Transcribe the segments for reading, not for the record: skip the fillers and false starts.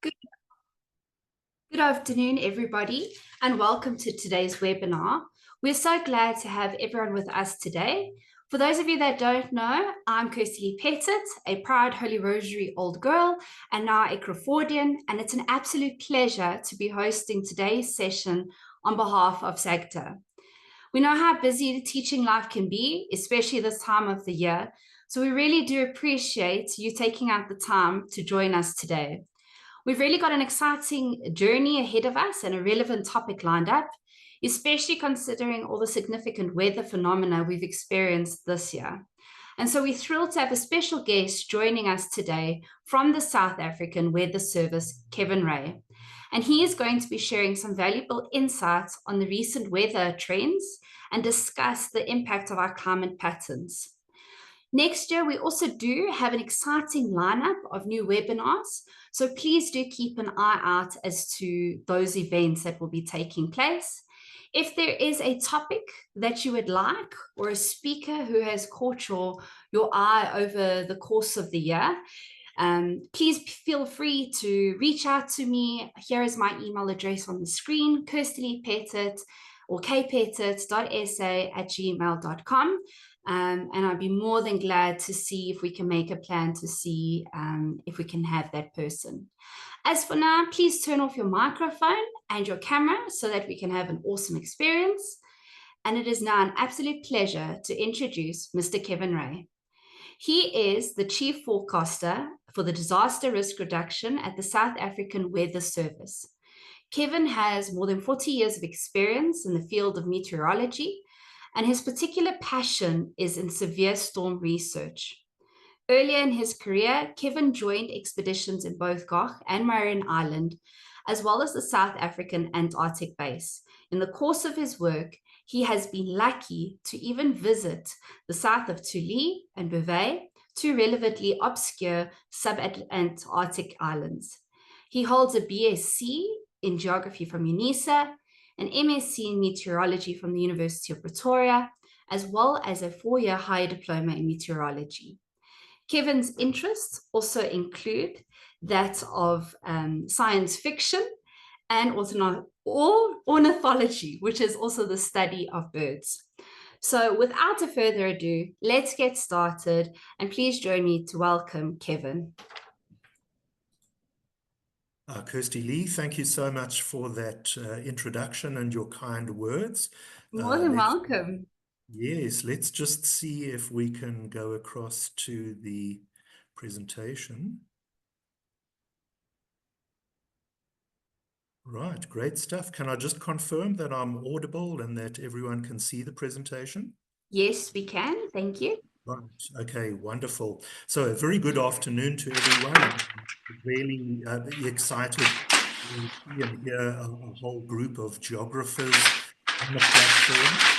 Good, good afternoon, everybody, and welcome to today's webinar. We're so glad to have everyone with us today. For those of you that don't know, I'm Kirsty Pettit, a proud Holy Rosary old girl and now a Crawfordian, and it's an absolute pleasure to be hosting today's session on behalf of SAGTA. We know how busy the teaching life can be, especially this time of the year, so we really do appreciate you taking out the time to join us today. We've really got an exciting journey ahead of us and a relevant topic lined up, especially considering all the significant weather phenomena we've experienced this year. And so we're thrilled to have a special guest joining us today from the South African Weather Service, Kevin Ray. And he is going to be sharing some valuable insights on the recent weather trends and discuss the impact of our climate patterns. Next year, we also do have an exciting lineup of new webinars, so please do keep an eye out as to those events that will be taking place. If there is a topic that you would like or a speaker who has caught your eye over the course of the year, please feel free to reach out to me. Here is my email address on the screen, kirstylepettit or kpettit.sa@gmail.com. And I'd be more than glad to see if we can make a plan to see if we can have that person. As for now, please turn off your microphone and your camera so that we can have an awesome experience. And it is now an absolute pleasure to introduce Mr. Kevin Ray. He is the Chief Forecaster for the Disaster Risk Reduction at the South African Weather Service. Kevin has more than 40 years of experience in the field of meteorology, and his particular passion is in severe storm research. Earlier in his career, Kevin joined expeditions in both Gough and Marion Island, as well as the South African Antarctic base. In the course of his work, he has been lucky to even visit the south of Thule and Bouvet, two relevantly obscure sub-Antarctic islands. He holds a BSc in geography from UNISA, an MSc in meteorology from the University of Pretoria, as well as a 4-year higher diploma in meteorology. Kevin's interests also include that of science fiction and ornithology, which is also the study of birds. So without a further ado, let's get started, and please join me to welcome Kevin. Kirsty Lee, thank you so much for that introduction and your kind words. More than welcome. Yes, let's just see if we can go across to the presentation. Right, great stuff. Can I just confirm that I'm audible and that everyone can see the presentation? Yes, we can. Thank you. Right. Okay, wonderful. So a very good afternoon to everyone. I'm really excited to see and hear a whole group of geographers on the platform.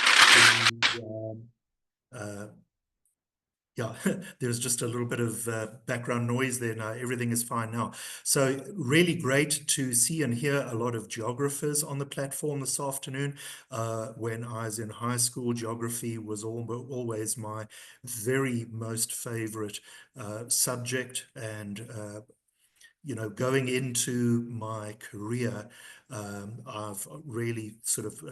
Yeah, there's just a little bit of background noise there now. Everything is fine now. So really great to see and hear a lot of geographers on the platform this afternoon. When I was in high school, geography was always my very most favorite subject. And you know, going into my career, I've really sort of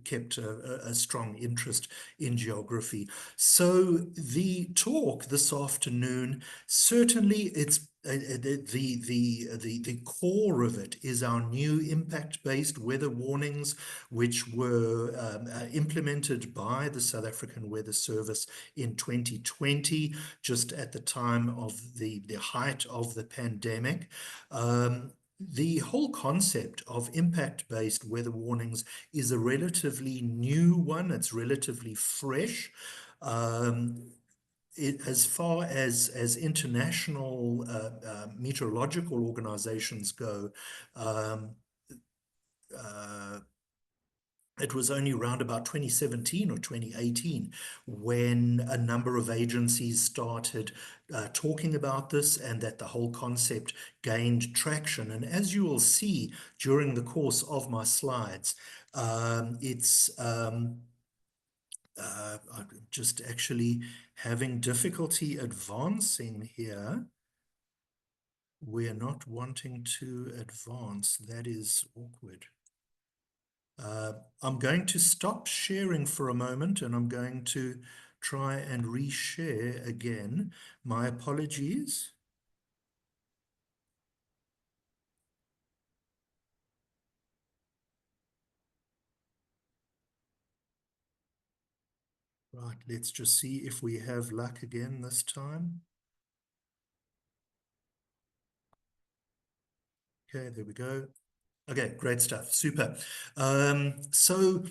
kept a strong interest in geography. So the talk this afternoon, certainly it's the core of it is our new impact-based weather warnings, which were implemented by the South African Weather Service in 2020, just at the time of the height of the pandemic. The whole concept of impact-based weather warnings is a relatively new one. It's relatively fresh. As far as international meteorological organizations go, it was only around about 2017 or 2018 when a number of agencies started talking about this, and that the whole concept gained traction. And as you will see during the course of my slides, I'm just actually having difficulty advancing here. we're not wanting to advance. That is awkward. I'm going to stop sharing for a moment and I'm going to try and reshare again. My apologies. Right, let's just see if we have luck again this time. Okay, there we go. Okay, great stuff. Super. So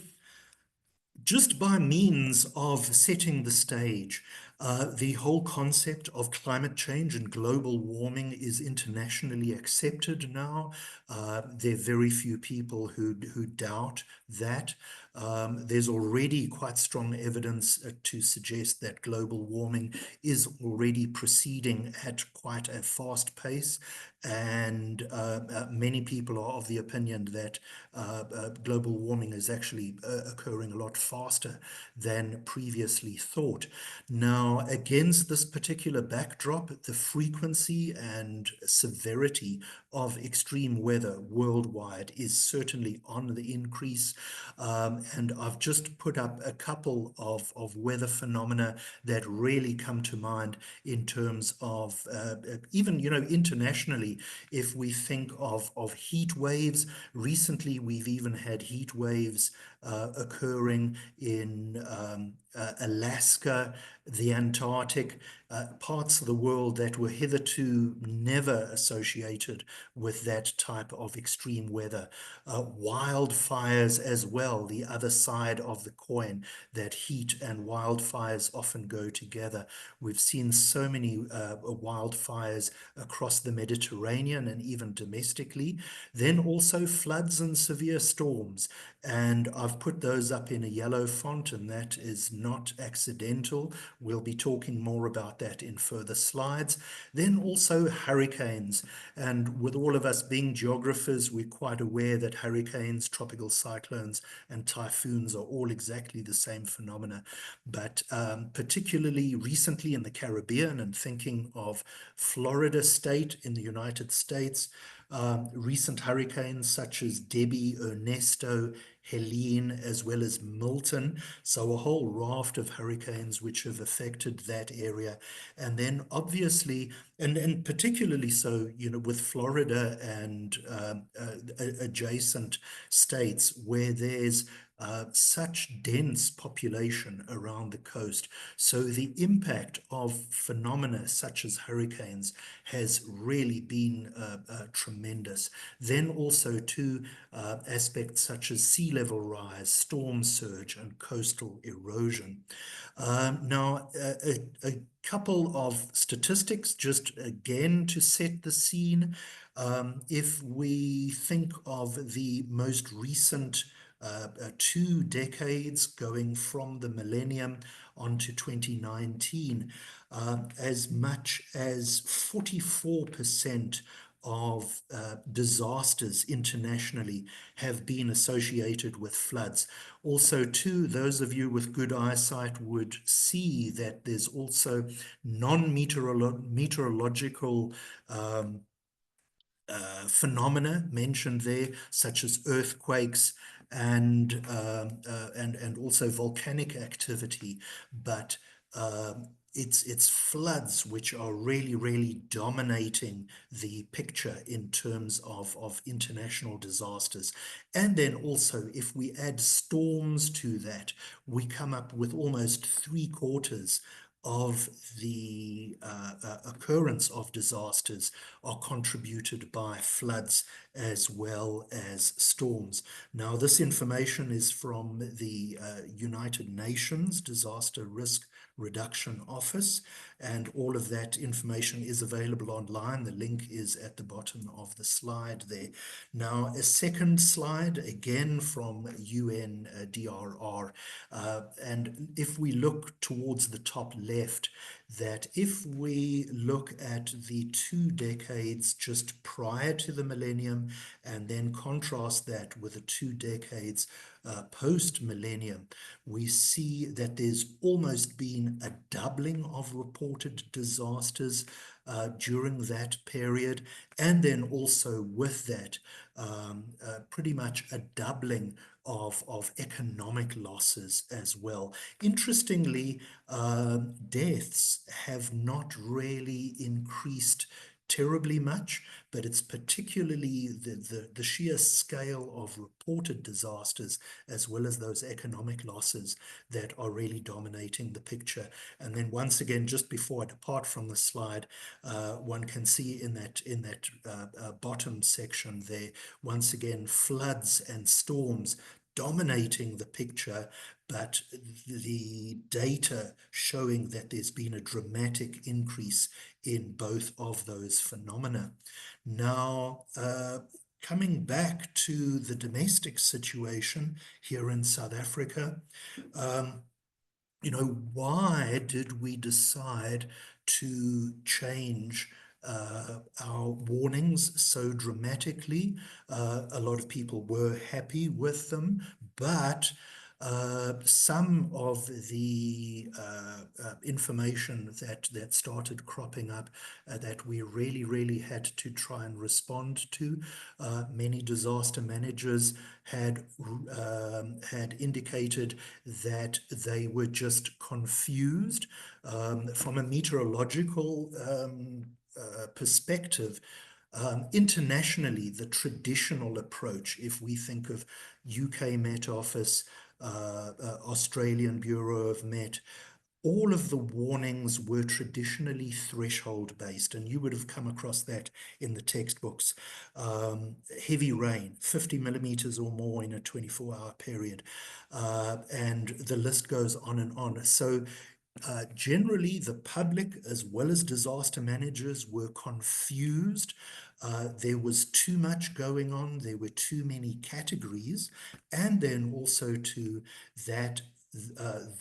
just by means of setting the stage, the whole concept of climate change and global warming is internationally accepted now. There are very few people who doubt that. There's already quite strong evidence to suggest that global warming is already proceeding at quite a fast pace. And many people are of the opinion that global warming is actually occurring a lot faster than previously thought. Now, against this particular backdrop, the frequency and severity of extreme weather worldwide is certainly on the increase. And I've just put up a couple of weather phenomena that really come to mind in terms of even, internationally, if we think of heat waves. Recently, we've even had heat waves occurring in Alaska, the Antarctic, parts of the world that were hitherto never associated with that type of extreme weather. Wildfires as well, the other side of the coin, that heat and wildfires often go together. We've seen so many wildfires across the Mediterranean and even domestically. Then also floods and severe storms. And I've put those up in a yellow font, and that is not accidental. We'll be talking more about that in further slides. Then also hurricanes. And with all of us being geographers, we're quite aware that hurricanes, tropical cyclones, and typhoons are all exactly the same phenomena. But particularly recently in the Caribbean, and thinking of Florida State in the United States, recent hurricanes such as Debbie, Ernesto, Helene, as well as Milton. So a whole raft of hurricanes which have affected that area. And then obviously, and particularly so, with Florida and adjacent states where there's such dense population around the coast. So the impact of phenomena such as hurricanes has really been tremendous. Then also too, aspects such as sea level rise, storm surge, and coastal erosion. Now, a couple of statistics just again to set the scene. If we think of the most recent 2 decades going from the millennium on to 2019, as much as 44% of disasters internationally have been associated with floods. Also, too, those of you with good eyesight would see that there's also non-meteorological phenomena mentioned there, such as earthquakes and also volcanic activity, but it's floods which are really dominating the picture in terms of international disasters. And then also, if we add storms to that, we come up with almost 3/4 of the occurrence of disasters are contributed by floods as well as storms. Now, this information is from the United Nations Disaster Risk Reduction Office, and all of that information is available online. The link is at the bottom of the slide there. Now, a second slide, again from UNDRR, and if we look towards the top left, that if we look at the 2 decades just prior to the millennium and then contrast that with the 2 decades post-millennium, we see that there's almost been a doubling of reported disasters during that period. And then also with that, pretty much a doubling of economic losses as well. Interestingly, deaths have not really increased terribly much, but it's particularly the sheer scale of reported disasters as well as those economic losses that are really dominating the picture. And then once again, just before I depart from the slide, one can see in that bottom section there, once again, floods and storms dominating the picture, but the data showing that there's been a dramatic increase in both of those phenomena. Now, coming back to the domestic situation here in South Africa, why did we decide to change our warnings so dramatically? A lot of people were happy with them, but some of the information that started cropping up that we really had to try and respond to. Many disaster managers had indicated that they were just confused from a meteorological perspective. Internationally, the traditional approach, if we think of UK Met Office, Australian Bureau of Met, all of the warnings were traditionally threshold based, and you would have come across that in the textbooks. Heavy rain, 50 millimeters or more in a 24-hour period, and the list goes on and on. So generally, the public as well as disaster managers were confused. There was too much going on. There were too many categories. And then also to that,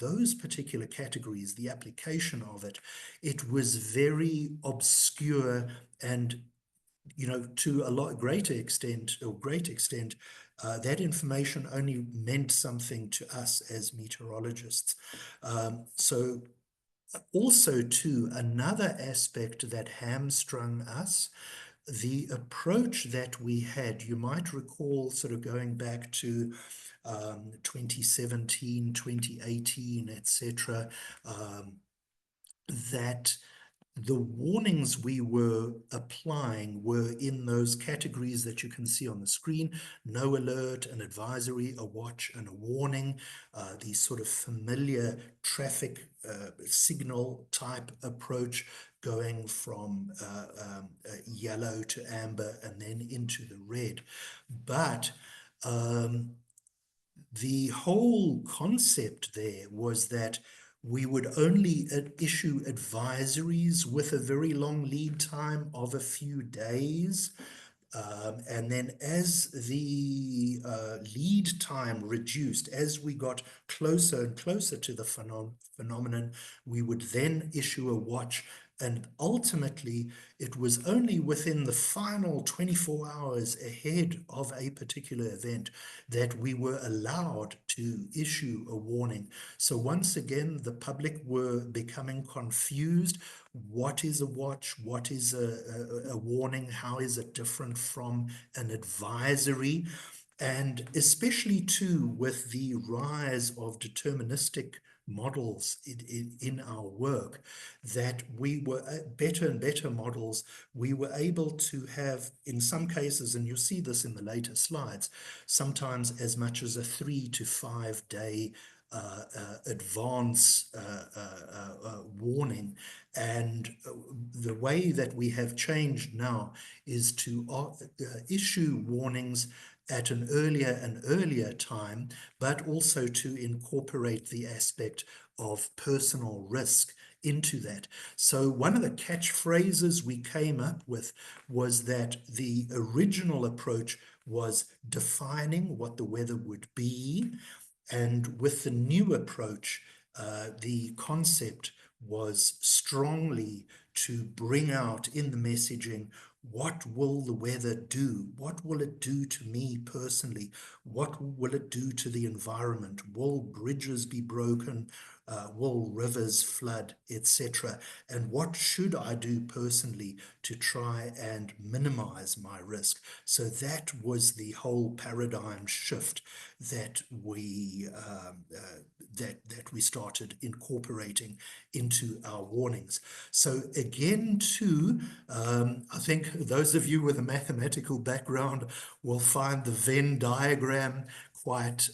those particular categories, the application of it, it was very obscure and to a great extent, that information only meant something to us as meteorologists. So also too, another aspect that hamstrung us, the approach that we had, you might recall sort of going back to 2017, 2018, etc., that the warnings we were applying were in those categories that you can see on the screen: no alert, an advisory, a watch, and a warning. These sort of familiar traffic signal type approach, going from yellow to amber and then into the red. But the whole concept there was that we would only issue advisories with a very long lead time of a few days. And then as the lead time reduced, as we got closer and closer to the phenomenon, we would then issue a watch. And ultimately, it was only within the final 24 hours ahead of a particular event that we were allowed to issue a warning. So once again, the public were becoming confused. What is a watch? What is a warning? How is it different from an advisory? And especially too with the rise of deterministic models in our work, that we were better and better models. We were able to have, in some cases, and you'll see this in the later slides, sometimes as much as a 3 to 5 day advance warning. And the way that we have changed now is to issue warnings at an earlier and earlier time, but also to incorporate the aspect of personal risk into that. So one of the catchphrases we came up with was that the original approach was defining what the weather would be, and with the new approach, the concept was strongly to bring out in the messaging, what will the weather do? What will it do to me personally? What will it do to the environment? Will bridges be broken? will rivers flood, etc.? And what should I do personally to try and minimize my risk? So that was the whole paradigm shift that we started incorporating into our warnings. So again, too, I think those of you with a mathematical background will find the Venn diagram quite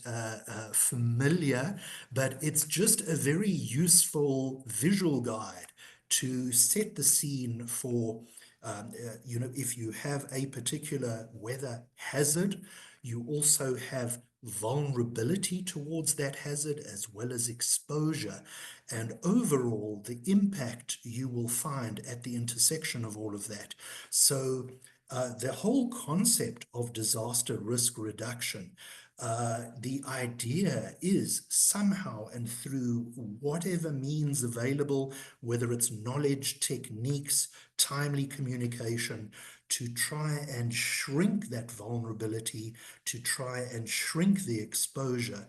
familiar, but it's just a very useful visual guide to set the scene for, if you have a particular weather hazard, you also have vulnerability towards that hazard as well as exposure. And overall, the impact you will find at the intersection of all of that. So the whole concept of disaster risk reduction, the idea is somehow and through whatever means available, whether it's knowledge, techniques, timely communication, to try and shrink that vulnerability, to try and shrink the exposure,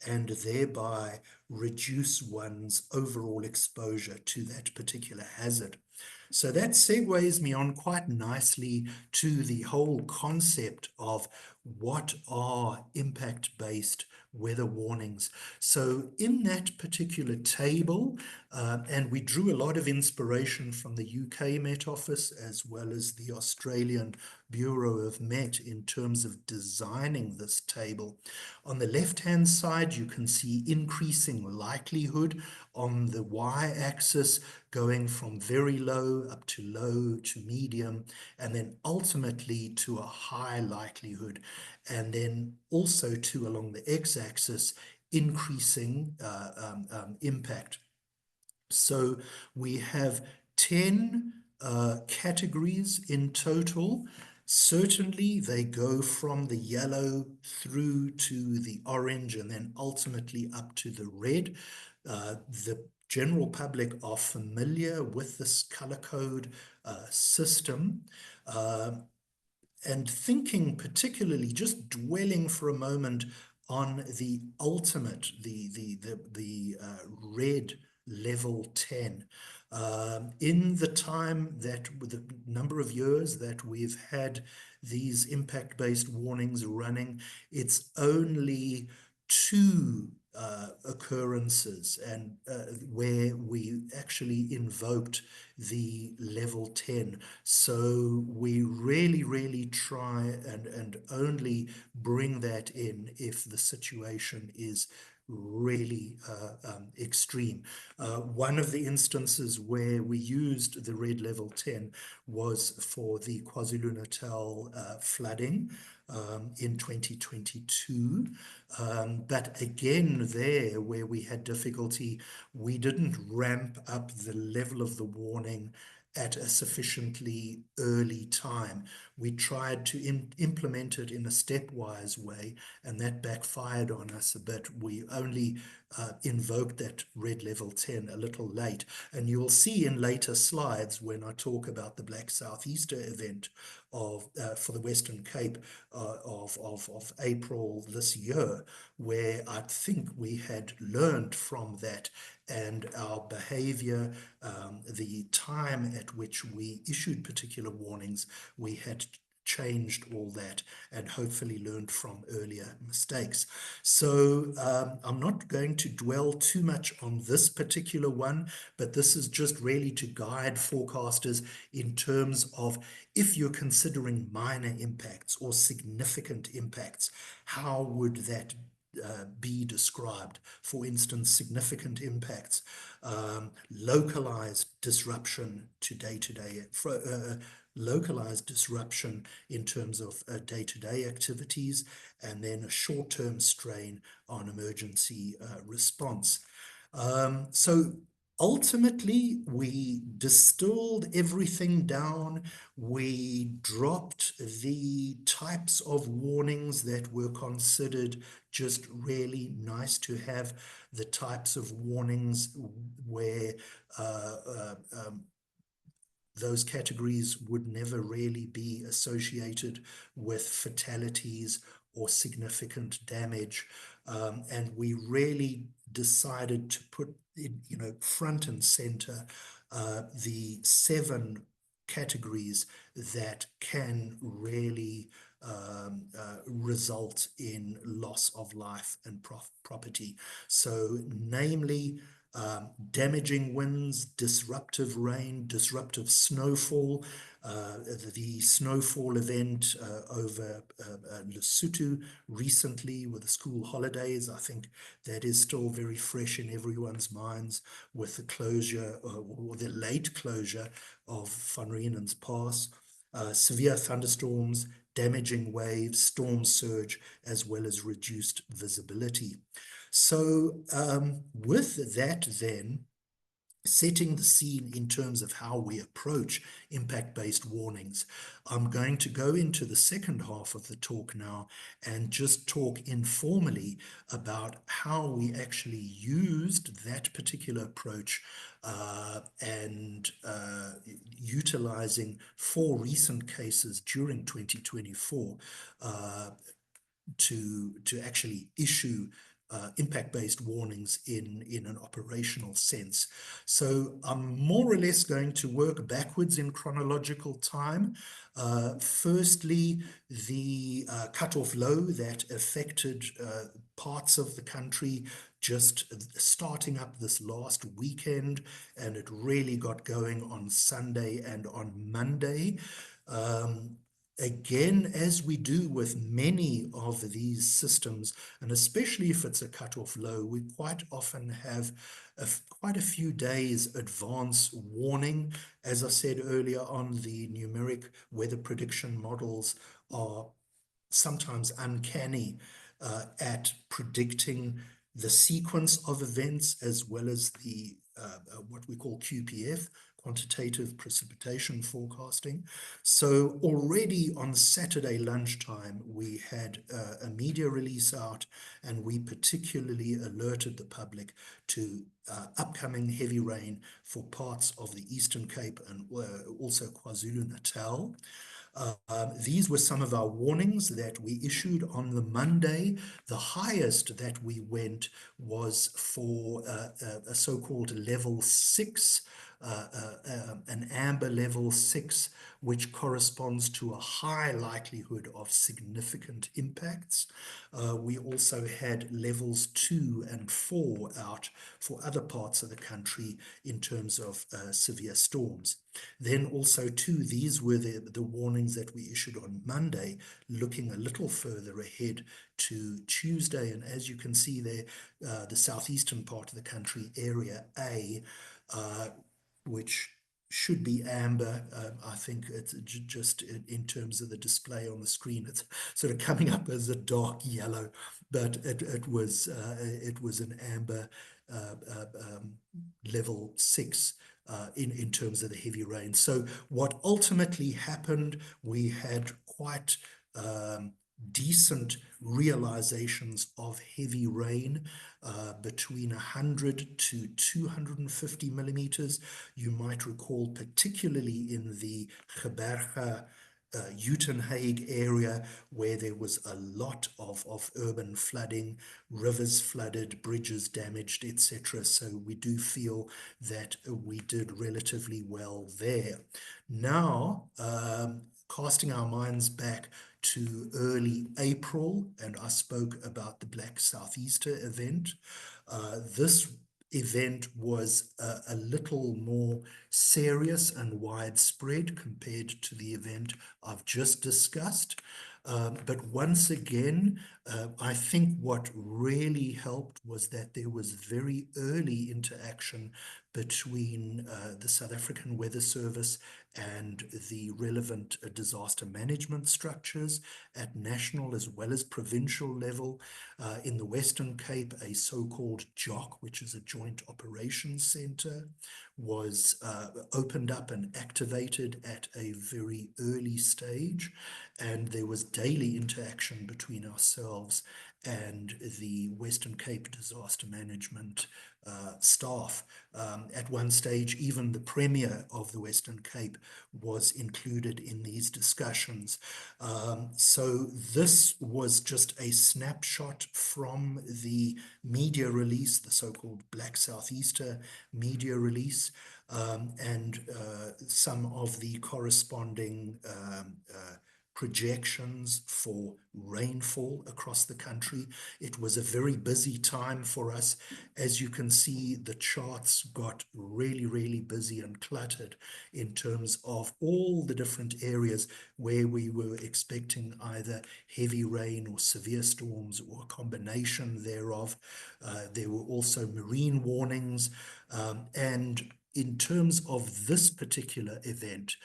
and thereby reduce one's overall exposure to that particular hazard. So that segues me on quite nicely to the whole concept of what are impact-based weather warnings. So in that particular table, and we drew a lot of inspiration from the UK Met Office as well as the Australian Bureau of Met in terms of designing this table. On the left-hand side, you can see increasing likelihood on the y-axis, going from very low up to low to medium, and then ultimately to a high likelihood. And then also to, along the x-axis, increasing impact. So we have 10 categories in total. Certainly, they go from the yellow through to the orange and then ultimately up to the red. The general public are familiar with this color code system. And thinking particularly, just dwelling for a moment on the ultimate, the red level 10. In the time that, with the number of years that we've had these impact-based warnings running, it's only two occurrences and where we actually invoked the level 10. So we really try and only bring that in if the situation is really extreme. One of the instances where we used the red level 10 was for the KwaZulu-Natal flooding in 2022. But again, there where we had difficulty, we didn't ramp up the level of the warning at a sufficiently early time. We tried to implement it in a stepwise way, and that backfired on us a bit. We only invoked that red level 10 a little late. And you will see in later slides when I talk about the Black Southeaster event for the Western Cape of April this year, where I think we had learned from that and our behavior, the time at which we issued particular warnings, we had changed all that and hopefully learned from earlier mistakes. So I'm not going to dwell too much on this particular one, but this is just really to guide forecasters in terms of if you're considering minor impacts or significant impacts, how would that be described? For instance, significant impacts, localized disruption to day-to-day, localized disruption in terms of day-to-day activities, and then a short-term strain on emergency response. So ultimately, we distilled everything down. We dropped the types of warnings that were considered just really nice to have, the types of warnings where those categories would never really be associated with fatalities or significant damage. And we really decided to put in, front and center the 7 categories that can really result in loss of life and property. So, namely, damaging winds, disruptive rain, disruptive snowfall. The snowfall event over Lesotho recently with the school holidays, I think that is still very fresh in everyone's minds with the closure or the late closure of Van Riemen's Pass. Severe thunderstorms, damaging waves, storm surge, as well as reduced visibility. So with that then, setting the scene in terms of how we approach impact-based warnings, I'm going to go into the second half of the talk now and just talk informally about how we actually used that particular approach and utilizing 4 recent cases during 2024 to actually issue impact-based warnings in an operational sense. So I'm more or less going to work backwards in chronological time. Firstly, the cutoff low that affected parts of the country just starting up this last weekend, and it really got going on Sunday and on Monday. Again, as we do with many of these systems, and especially if it's a cutoff low, we quite often have quite a few days advance warning. As I said earlier on, the numeric weather prediction models are sometimes uncanny at predicting the sequence of events as well as the what we call QPF, quantitative precipitation forecasting. So already on Saturday lunchtime, we had a media release out, and we particularly alerted the public to upcoming heavy rain for parts of the Eastern Cape and also KwaZulu-Natal. These were some of our warnings that we issued on the Monday. The highest that we went was for a so-called level 6, an amber level 6, which corresponds to a high likelihood of significant impacts. We also had levels 2 and 4 out for other parts of the country in terms of severe storms. Then also too, these were the warnings that we issued on Monday, looking a little further ahead to Tuesday. And as you can see there, the southeastern part of the country, area A, which should be amber. I think it's just in terms of the display on the screen, it's sort of coming up as a dark yellow, but it was an amber level 6 in terms of the heavy rain. So what ultimately happened, we had quite decent realizations of heavy rain between 100 to 250 millimeters. You might recall, particularly in the Geberge Uitenhage area, where there was a lot of urban flooding, rivers flooded, bridges damaged, etc. So we do feel that we did relatively well there. Now, casting our minds back to early April, and I spoke about the Black Southeaster event. This event was a little more serious and widespread compared to the event I've just discussed. But once again, I think what really helped was that there was very early interaction between the South African Weather Service and the relevant disaster management structures at national as well as provincial level. In the Western Cape, a so-called JOC, which is a Joint Operations Center, was opened up and activated at a very early stage, and there was daily interaction between ourselves and the Western Cape disaster management staff. At one stage, even the Premier of the Western Cape was included in these discussions. So this was just a snapshot from the media release, the so-called Black Southeaster media release, and some of the corresponding projections for rainfall across the country. It was a very busy time for us. As you can see, the charts got really, really busy and cluttered in terms of all the different areas where we were expecting either heavy rain or severe storms or a combination thereof. There were also marine warnings. And in terms of this particular event,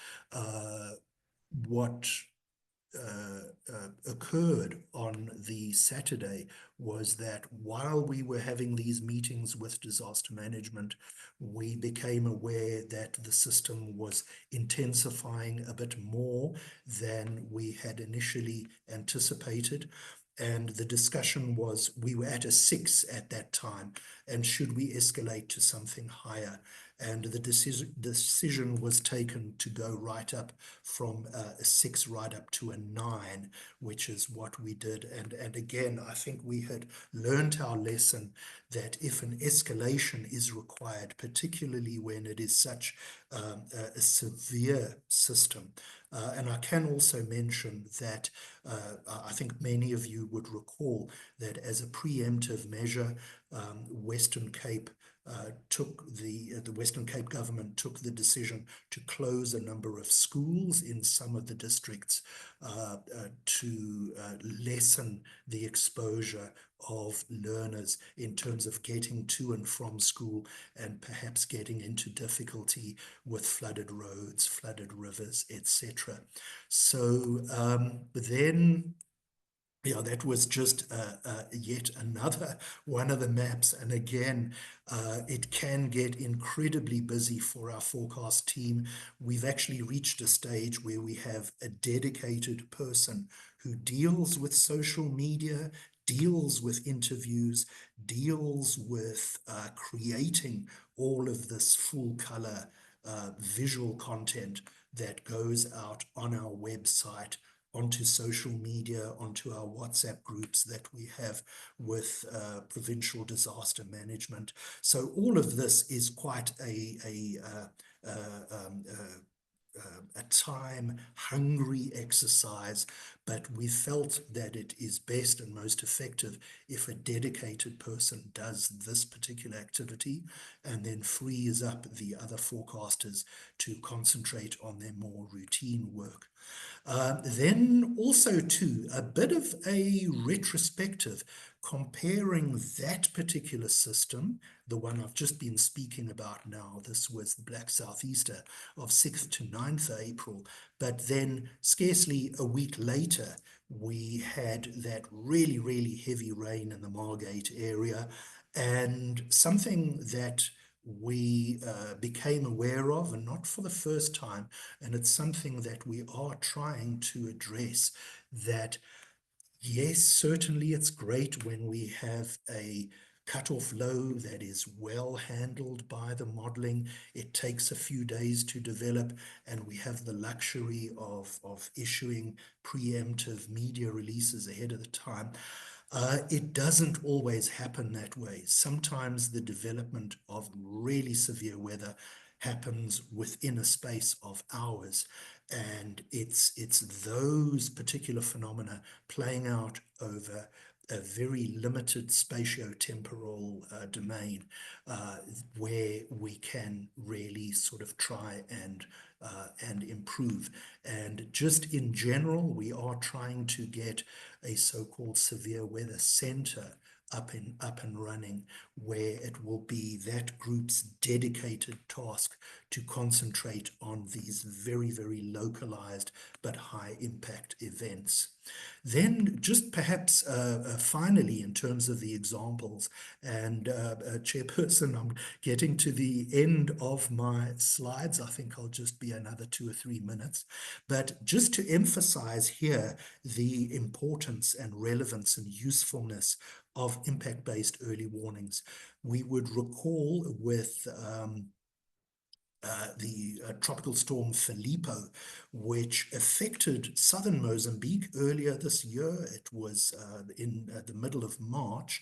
what occurred on the Saturday was that while we were having these meetings with disaster management, we became aware that the system was intensifying a bit more than we had initially anticipated. And the discussion was, we were at a 6 at that time, and should we escalate to something higher? And the decision was taken to go right up from a 6 right up to a 9, which is what we did. And again, I think we had learned our lesson that if an escalation is required, particularly when it is such a severe system, and I can also mention that I think many of you would recall that as a preemptive measure, Western Cape the Western Cape government took the decision to close a number of schools in some of the districts to lessen the exposure of learners in terms of getting to and from school and perhaps getting into difficulty with flooded roads, flooded rivers, etc. So then yeah, that was just yet another one of the maps. And again, it can get incredibly busy for our forecast team. We've actually reached a stage where we have a dedicated person who deals with social media, deals with interviews, deals with creating all of this full color visual content that goes out on our website, onto social media, onto our WhatsApp groups that we have with provincial disaster management. So all of this is quite a time-hungry exercise, but we felt that it is best and most effective if a dedicated person does this particular activity and then frees up the other forecasters to concentrate on their more routine work. Then also too, a bit of a retrospective comparing that particular system, the one I've just been speaking about now. This was the Black Southeaster of 6th to 9th April. But then scarcely a week later, we had that really, really heavy rain in the Margate area, and something that we became aware of, and not for the first time, and it's something that we are trying to address, that yes, certainly it's great when we have a cutoff low that is well handled by the modeling. It takes a few days to develop, and we have the luxury of issuing preemptive media releases ahead of the time. It doesn't always happen that way. Sometimes the development of really severe weather happens within a space of hours. And it's those particular phenomena playing out over a very limited spatio-temporal domain where we can really sort of try and improve. And just in general, we are trying to get a so-called severe weather center up and running, where it will be that group's dedicated task to concentrate on these very, very localized but high impact events. Then just perhaps finally, in terms of the examples, and Chairperson, I'm getting to the end of my slides. I think I'll just be another 2 or 3 minutes. But just to emphasize here the importance and relevance and usefulness of impact-based early warnings, we would recall with the tropical storm Filippo, which affected southern Mozambique earlier this year. It was in the middle of March.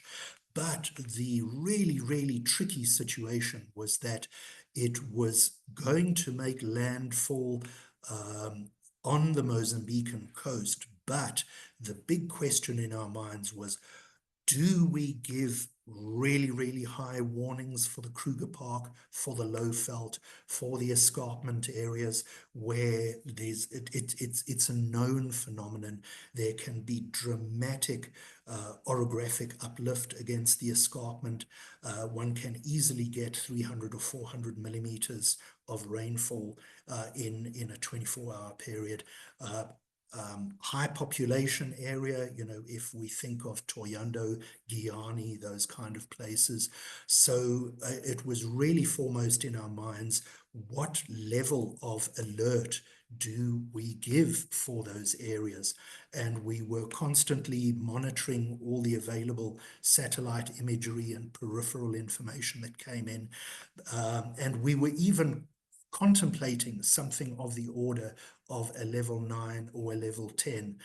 But the really, really tricky situation was that it was going to make landfall on the Mozambican coast. But the big question in our minds was, do we give really, really high warnings for the Kruger Park, for the Lowveld, for the escarpment areas where it's a known phenomenon? There can be dramatic orographic uplift against the escarpment. One can easily get 300 or 400 millimeters of rainfall in a 24-hour period. High population area, if we think of Toyando, Guyana, those kind of places. So it was really foremost in our minds, what level of alert do we give for those areas? And we were constantly monitoring all the available satellite imagery and peripheral information that came in. And we were even contemplating something of the order of a level 9 or a level 10,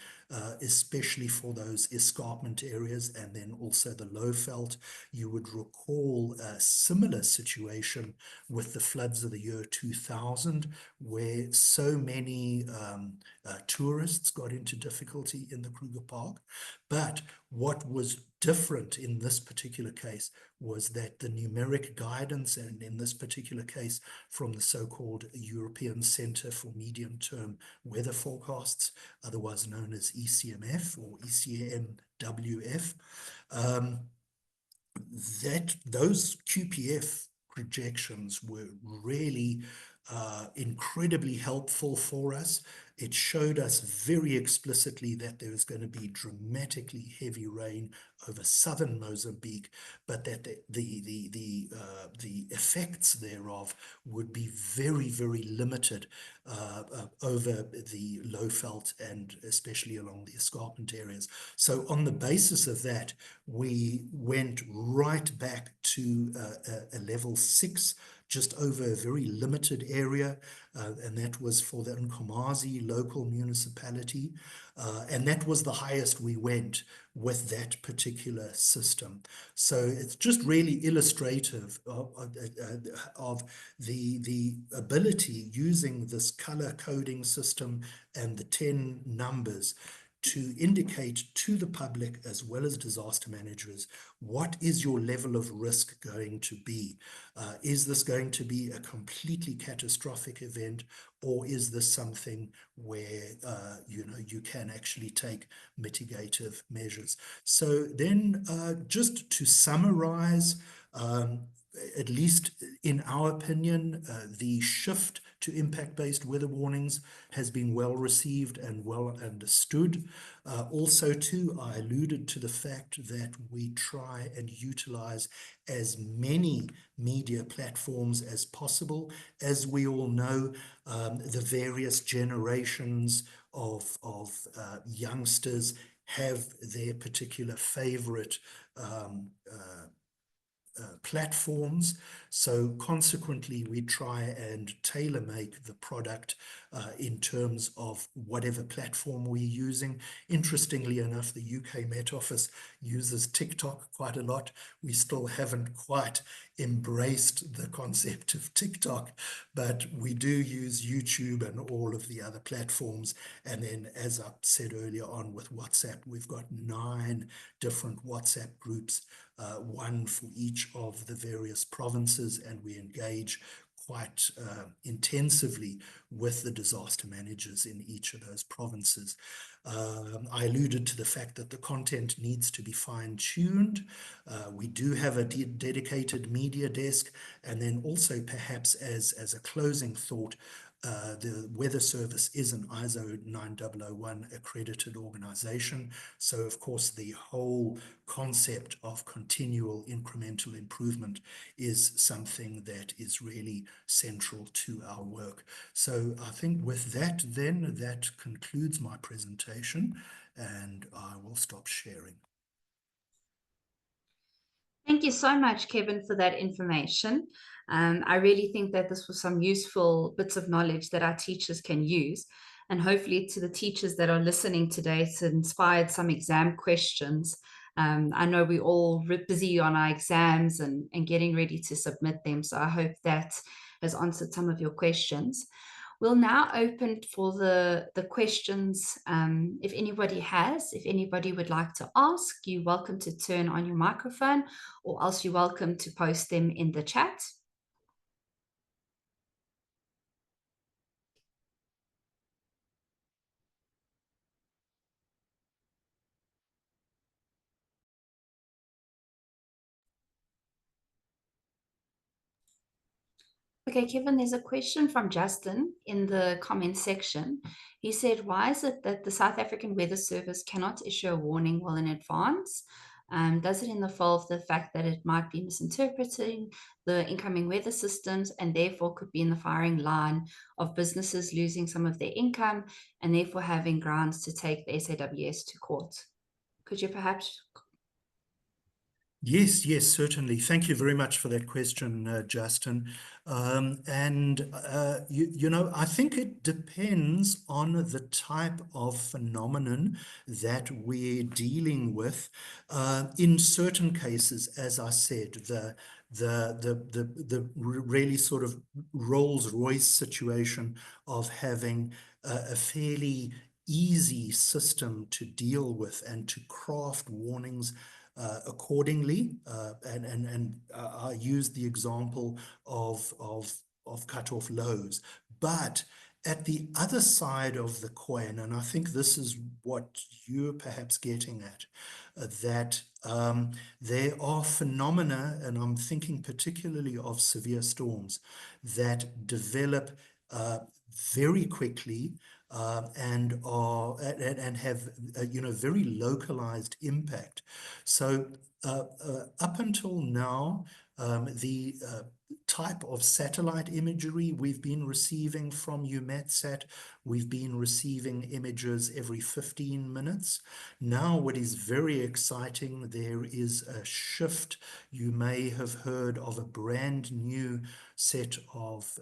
especially for those escarpment areas, and then also the Lowveld. You would recall a similar situation with the floods of the year 2000, where so many tourists got into difficulty in the Kruger Park. But what was different in this particular case was that the numeric guidance, and in this particular case from the so-called European Center for Medium-Term Weather Forecasts, otherwise known as ECMF or ECMWF, that those QPF projections were really incredibly helpful for us. It showed us very explicitly that there was going to be dramatically heavy rain over southern Mozambique, but that the effects thereof would be very, very limited over the Lowveld and especially along the escarpment areas. So on the basis of that, we went right back to a level 6, just over a very limited area, and that was for the Nkomazi local municipality, and that was the highest we went with that particular system. So it's just really illustrative of the ability using this color coding system and the 10 numbers to indicate to the public as well as disaster managers, what is your level of risk going to be? Is this going to be a completely catastrophic event, or is this something where you can actually take mitigative measures? So then just to summarize, at least in our opinion, the shift to impact-based weather warnings has been well received and well understood. Also, too, I alluded to the fact that we try and utilize as many media platforms as possible. As we all know, the various generations of youngsters have their particular favorite platforms. So consequently, we try and tailor make the product in terms of whatever platform we're using. Interestingly enough, the UK Met Office uses TikTok quite a lot. We still haven't quite embraced the concept of TikTok, but we do use YouTube and all of the other platforms. And then, as I said earlier on with WhatsApp, we've got 9 different WhatsApp groups, one for each of the various provinces, and we engage quite intensively with the disaster managers in each of those provinces. I alluded to the fact that the content needs to be fine-tuned. We do have a dedicated media desk, and then also perhaps as a closing thought, the Weather Service is an ISO 9001 accredited organization. So, of course, the whole concept of continual incremental improvement is something that is really central to our work. So I think with that, then, that concludes my presentation, and I will stop sharing. Thank you so much, Kevin, for that information. I really think that this was some useful bits of knowledge that our teachers can use. And hopefully to the teachers that are listening today, it's inspired some exam questions. I know we're all busy on our exams and getting ready to submit them. So I hope that has answered some of your questions. We'll now open for the questions. If anybody would like to ask, you're welcome to turn on your microphone, or else you're welcome to post them in the chat. Okay, Kevin, there's a question from Justin in the comment section. He said, why is it that the South African Weather Service cannot issue a warning well in advance? Does it involve the fact that it might be misinterpreting the incoming weather systems and therefore could be in the firing line of businesses losing some of their income and therefore having grounds to take the SAWS to court? Could you perhaps... Yes, certainly. Thank you very much for that question, Justin. I think it depends on the type of phenomenon that we're dealing with. In certain cases, as I said, the really sort of Rolls-Royce situation of having a fairly easy system to deal with and to craft warnings accordingly. I used the example of cut-off lows. But at the other side of the coin, and I think this is what you're perhaps getting at, that there are phenomena, and I'm thinking particularly of severe storms, that develop very quickly and have very localized impact. So up until now, the type of satellite imagery we've been receiving from EUMETSAT, we've been receiving images every 15 minutes. Now, what is very exciting, there is a shift. You may have heard of a brand new set of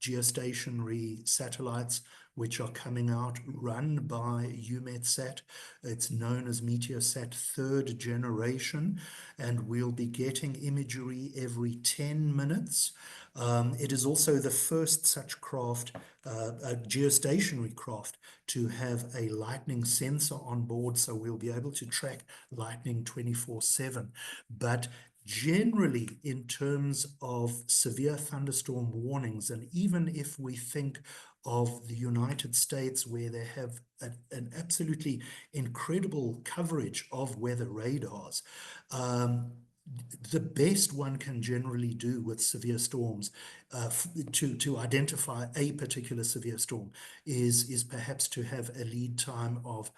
geostationary satellites which are coming out, run by EUMETSAT. It's known as Meteosat third generation, and we'll be getting imagery every 10 minutes. It is also the first such craft, a geostationary craft, to have a lightning sensor on board, so we'll be able to track lightning 24/7. But generally, in terms of severe thunderstorm warnings, and even if we think of the United States, where they have an absolutely incredible coverage of weather radars, the best one can generally do with severe storms to identify a particular severe storm is perhaps to have a lead time of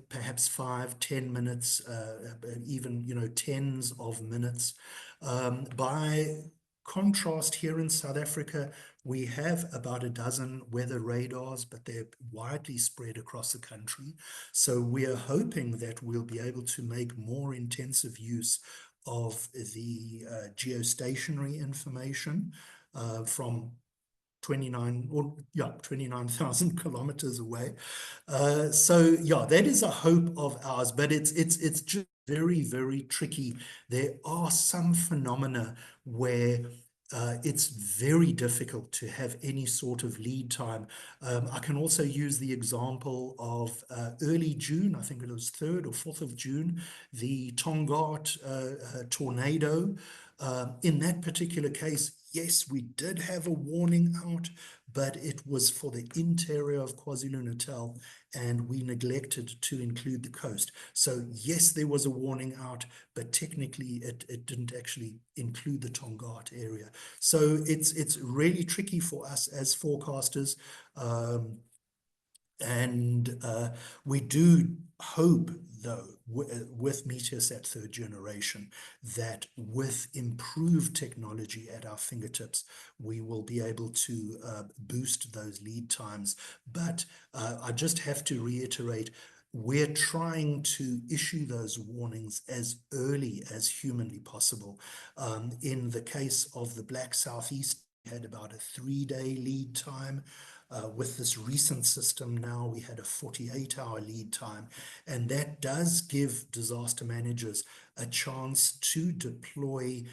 perhaps 5-10 minutes, even tens of minutes. By contrast, here in South Africa, we have about a dozen weather radars, but they're widely spread across the country. So we are hoping that we'll be able to make more intensive use of the geostationary information from 29,000 kilometers away. That is a hope of ours, but it's just very, very tricky. There are some phenomena where it's very difficult to have any sort of lead time. I can also use the example of early June, I think it was 3rd or 4th of June, the Tongaat tornado. In that particular case, yes, we did have a warning out, but it was for the interior of KwaZulu-Natal, and we neglected to include the coast. So yes, there was a warning out, but technically it didn't actually include the Tongaat area. So it's really tricky for us as forecasters. And we do hope, though, with Meteosat third generation, that with improved technology at our fingertips, we will be able to boost those lead times. But I just have to reiterate, we're trying to issue those warnings as early as humanly possible. In the case of the Black Southeast, we had about a 3-day lead time. With this recent system now, we had a 48-hour lead time, and that does give disaster managers a chance to deploy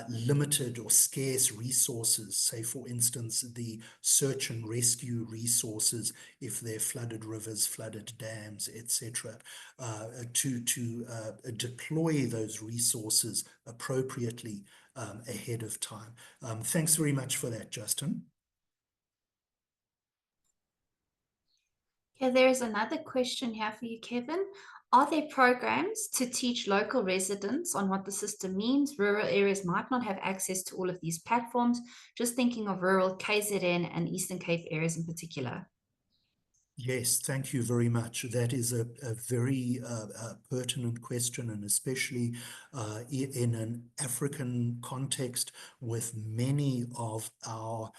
limited or scarce resources, say for instance the search and rescue resources if they're flooded rivers, flooded dams, etc., to deploy those resources appropriately ahead of time. Thanks very much for that, Justin. Okay, there is another question here for you, Kevin. Are there programs to teach local residents on what the system means? Rural areas might not have access to all of these platforms. Just thinking of rural KZN and Eastern Cape areas in particular. Yes, thank you very much. That is a very pertinent question, and especially in an African context with many of our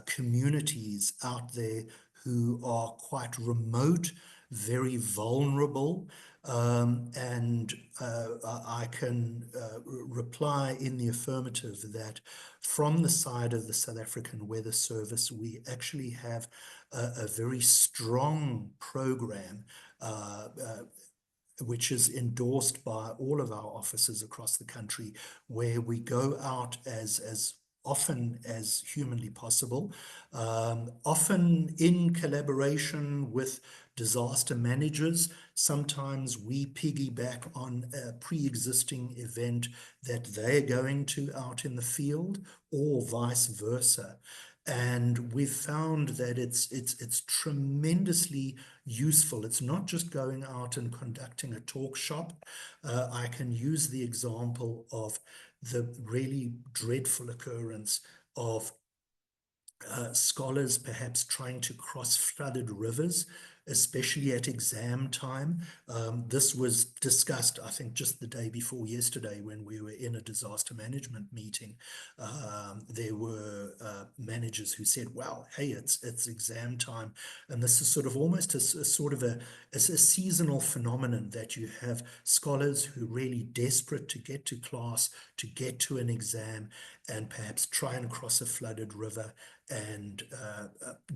communities out there who are quite remote, very vulnerable. And I can reply in the affirmative that from the side of the South African Weather Service, we actually have a very strong program which is endorsed by all of our officers across the country, where we go out as often as humanly possible, often in collaboration with disaster managers. Sometimes we piggyback on a pre-existing event that they're going to out in the field, or vice versa. And we've found that it's tremendously useful. It's not just going out and conducting a talk shop. I can use the example of the really dreadful occurrence of scholars perhaps trying to cross flooded rivers, especially at exam time. This was discussed, I think, just the day before yesterday when we were in a disaster management meeting. There were managers who said, well, hey, it's exam time. And this is sort of almost a sort of a seasonal phenomenon, that you have scholars who are really desperate to get to class, to get to an exam, and perhaps try and cross a flooded river and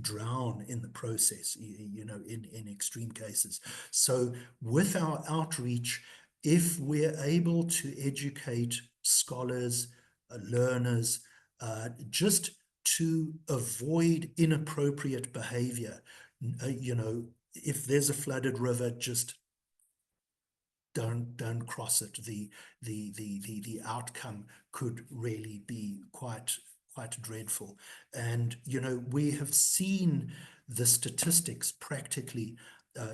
drown in the process, in extreme cases. So with our outreach, if we're able to educate scholars, learners, just to avoid inappropriate behavior, if there's a flooded river, just don't cross it. The outcome could really be quite dreadful. And we have seen the statistics practically,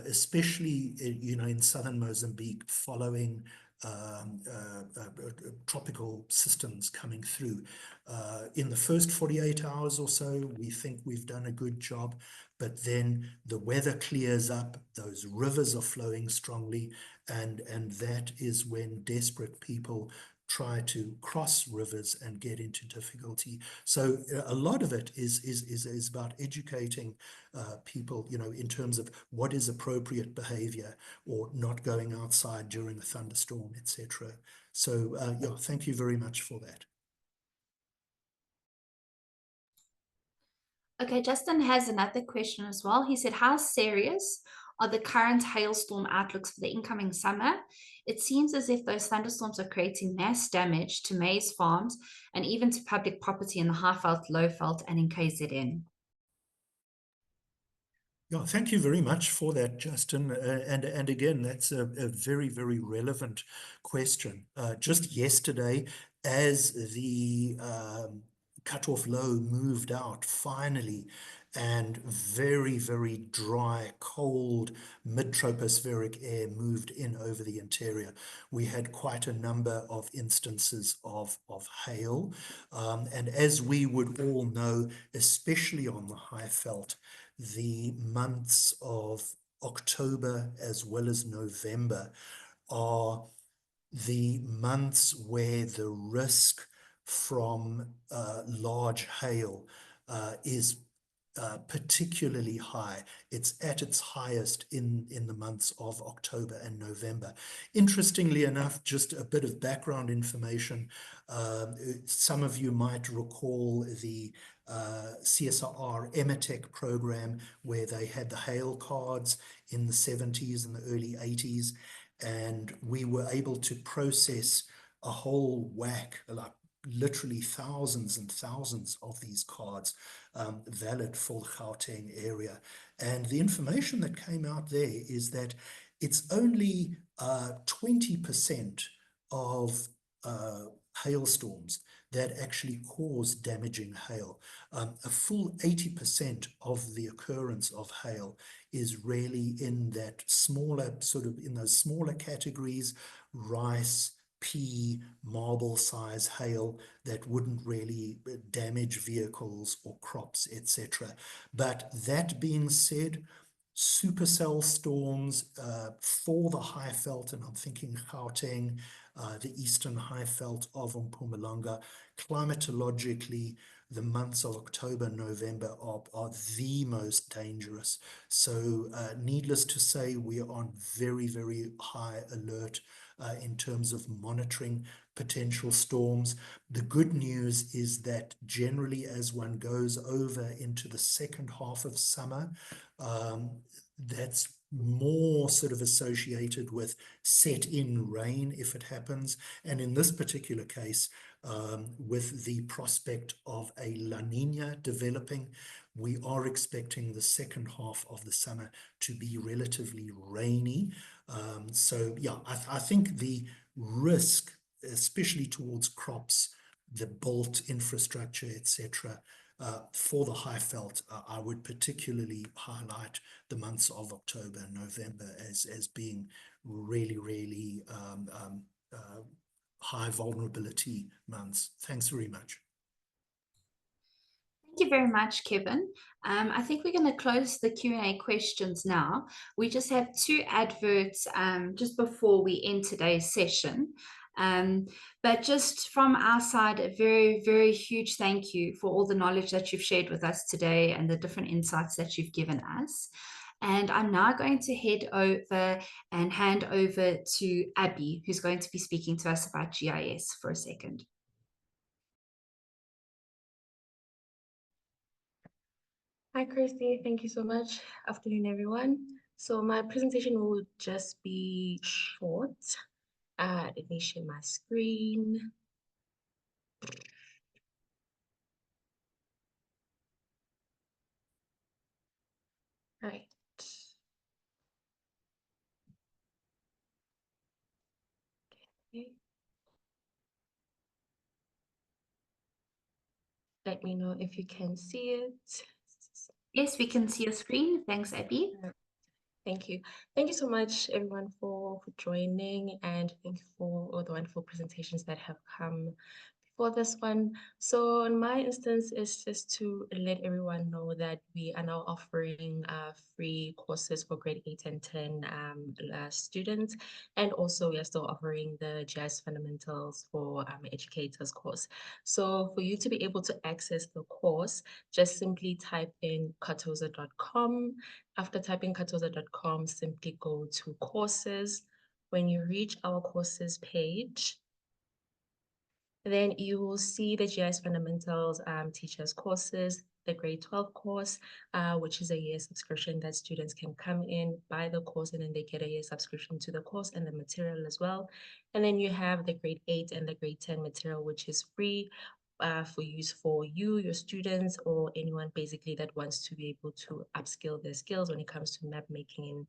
especially in southern Mozambique, following tropical systems coming through. In the first 48 hours or so, we think we've done a good job, but then the weather clears up, those rivers are flowing strongly, and that is when desperate people try to cross rivers and get into difficulty. So a lot of it is about educating people, in terms of what is appropriate behavior, or not going outside during a thunderstorm, etc. So yeah, thank you very much for that. Okay, Justin has another question as well. He said, how serious are the current hailstorm outlooks for the incoming summer? It seems as if those thunderstorms are creating mass damage to maize farms and even to public property in the Highveld, Lowveld, and in KZN. Yeah, thank you very much for that, Justin. And again, that's a very, very relevant question. Just yesterday, as the cutoff low moved out finally, and very, very dry, cold mid-tropospheric air moved in over the interior, we had quite a number of instances of hail. And as we would all know, especially on the high veld, the months of October as well as November are the months where the risk from large hail is particularly high. It's at its highest in the months of October and November. Interestingly enough, just a bit of background information. Some of you might recall the CSIR Emitech program where they had the hail cards in the 70s and the early 80s. And we were able to process a whole whack, like literally thousands and thousands of these cards valid for the Gauteng area. And the information that came out there is that it's only 20% of hailstorms that actually cause damaging hail. A full 80% of the occurrence of hail is really in that smaller, sort of in those smaller categories, rice, pea, marble size hail that wouldn't really damage vehicles or crops, etc. But that being said, supercell storms for the high veld, and I'm thinking Gauteng, the eastern high veld of Mpumalanga, climatologically, the months of October, November are the most dangerous. So needless to say, we are on very, very high alert in terms of monitoring potential storms. The good news is that generally as one goes over into the second half of summer, that's more sort of associated with set-in rain if it happens. And in this particular case, with the prospect of a La Nina developing, we are expecting the second half of the summer to be relatively rainy. So yeah, I think the risk, especially towards crops, the built infrastructure, etc., for the high veld, I would particularly highlight the months of October and November as being really, really high vulnerability months. Thanks very much. Thank you very much, Kevin. I think we're going to close the Q&A questions now. We just have two adverts just before we end today's session. But just from our side, a very, very huge thank you for all the knowledge that you've shared with us today and the different insights that you've given us. And I'm now going to head over and hand over to Abby, who's going to be speaking to us about GIS for a second. Hi, Kirsty. Thank you so much. Afternoon, everyone. So my presentation will just be short. Let me share my screen. Right. Okay. Let me know if you can see it. Yes, we can see your screen. Thanks, Abby. Thank you. Thank you so much, everyone, for joining, and thank you for all the wonderful presentations that have come for this one. So in my instance, it's just to let everyone know that we are now offering free courses for grade 8 and 10 students. And also we are still offering the GIS fundamentals for educators course. So for you to be able to access the course, just simply type in katoza.com. After typing katoza.com, simply go to courses. When you reach our courses page, then you will see the GIS Fundamentals teachers courses, the grade 12 course, which is a year subscription that students can come in, buy the course, and then they get a year subscription to the course and the material as well. And then you have the grade 8 and the grade 10 material, which is free for use for you, your students, or anyone basically that wants to be able to upskill their skills when it comes to map making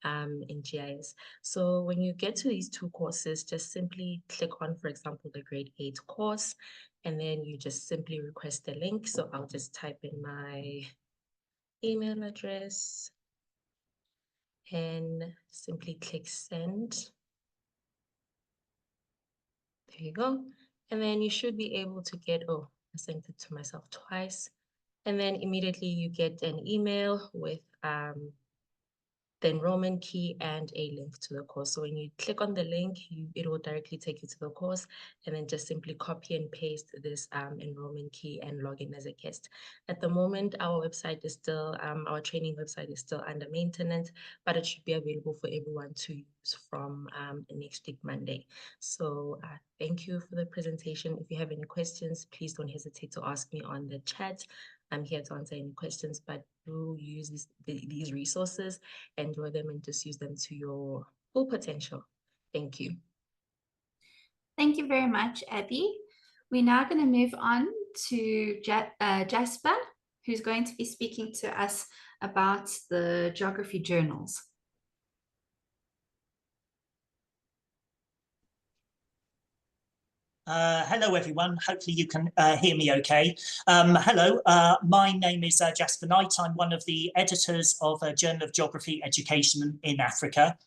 in GIS. So when you get to these two courses, just simply click on, for example, the grade 8 course, and then you just simply request the link. So I'll just type in my email address and simply click send. There you go. And then you should be able to get, oh, I sent it to myself twice. And then immediately you get an email with the enrollment key and a link to the course. So when you click on the link, it will directly take you to the course, and then just simply copy and paste this enrollment key and log in as a guest. At the moment, our website is still, our training website is still under maintenance, but it should be available for everyone to use from next week, Monday. So thank you for the presentation. If you have any questions, please don't hesitate to ask me on the chat. I'm here to answer any questions, but do use these resources, enjoy them, and just use them to your full potential. Thank you. Thank you very much, Abby. We're now going to move on to Jasper, who's going to be speaking to us about the geography journals. Hello, everyone. Hopefully you can hear me okay. Hello, my name is Jasper Knight. I'm one of the editors of a Journal of Geography Education in Africa.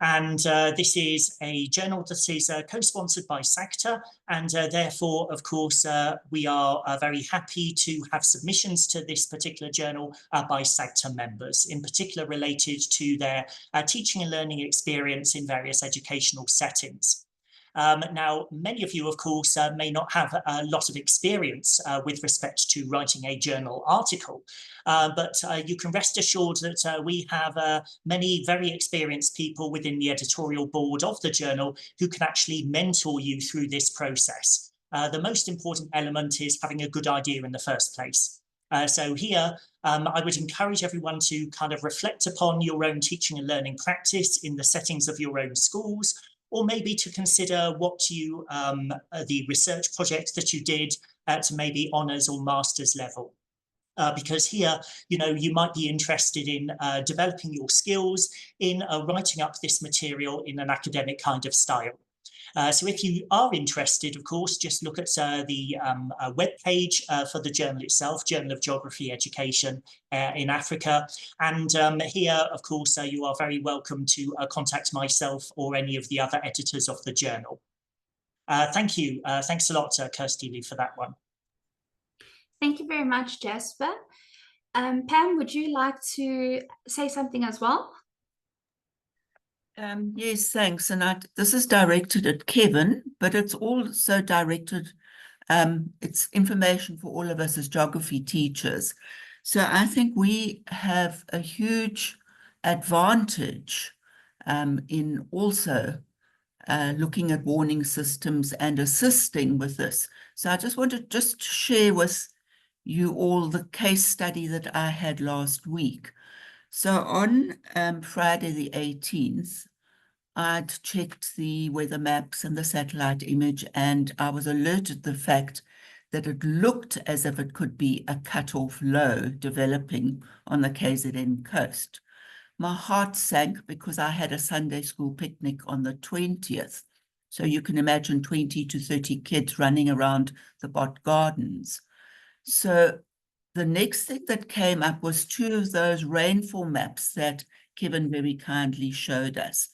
And this is a journal that is co-sponsored by SAGTA. And therefore, of course, we are very happy to have submissions to this particular journal by SAGTA members, in particular related to their teaching and learning experience in various educational settings. Now, many of you, of course, may not have a lot of experience with respect to writing a journal article, but you can rest assured that we have many very experienced people within the editorial board of the journal who can actually mentor you through this process. The most important element is having a good idea in the first place. So here, I would encourage everyone to kind of reflect upon your own teaching and learning practice in the settings of your own schools, or maybe to consider what you, the research project that you did at maybe honours or master's level. Because here, you know, you might be interested in developing your skills in writing up this material in an academic kind of style. So if you are interested, of course, just look at the webpage for the journal itself, Journal of Geography Education in Africa. And here, of course, you are very welcome to contact myself or any of the other editors of the journal. Thank you. Thanks a lot, Kirsty Lee, for that one. Thank you very much, Jasper. Pam, would you like to say something as well? Yes, thanks. And this is directed at Kevin, but it's also directed, it's information for all of us as geography teachers. So I think we have a huge advantage in also looking at warning systems and assisting with this. So I just wanted to share with you all the case study that I had last week. So on Friday the 18th, I'd checked the weather maps and the satellite image, and I was alerted the fact that it looked as if it could be a cut-off low developing on the KZN coast. My heart sank because I had a Sunday school picnic on the 20th. So you can imagine 20 to 30 kids running around the Bot Gardens. So the next thing that came up was two of those rainfall maps that Kevin very kindly showed us.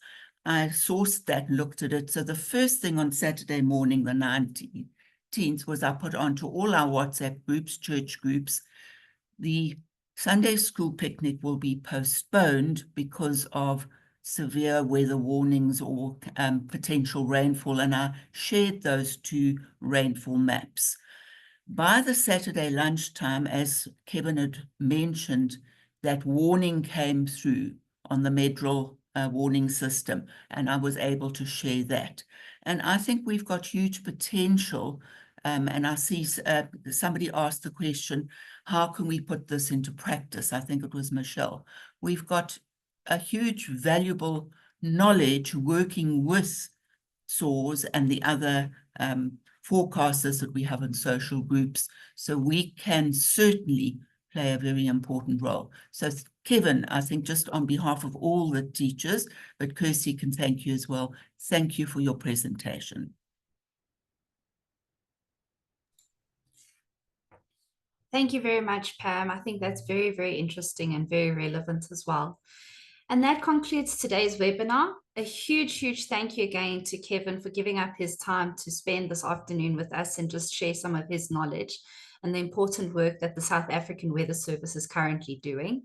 I sourced that, looked at it. So the first thing on Saturday morning, the 19th, was I put onto all our WhatsApp groups, church groups, the Sunday school picnic will be postponed because of severe weather warnings or potential rainfall. And I shared those two rainfall maps. By the Saturday lunchtime, as Kevin had mentioned, that warning came through on the Medrol warning system, and I was able to share that. And I think we've got huge potential. And I see somebody asked the question, how can we put this into practice? I think it was Michelle. We've got a huge valuable knowledge working with SAWS and the other forecasters that we have in social groups. So we can certainly play a very important role. So Kevin, I think just on behalf of all the teachers, but Kirsty can thank you as well. Thank you for your presentation. Thank you very much, Pam. I think that's very, very interesting and very relevant as well. And that concludes today's webinar. A huge, huge thank you again to Kevin for giving up his time to spend this afternoon with us and just share some of his knowledge and the important work that the South African Weather Service is currently doing.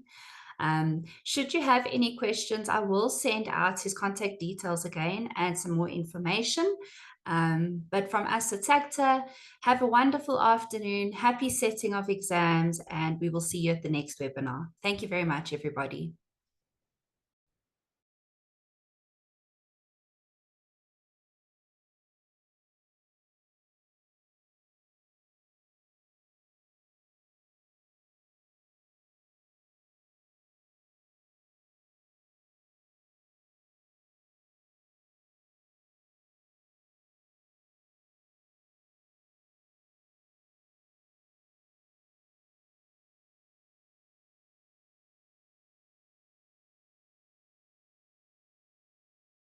Should you have any questions, I will send out his contact details again and some more information. But from us at SAGTA, have a wonderful afternoon, happy setting of exams, and we will see you at the next webinar. Thank you very much, everybody.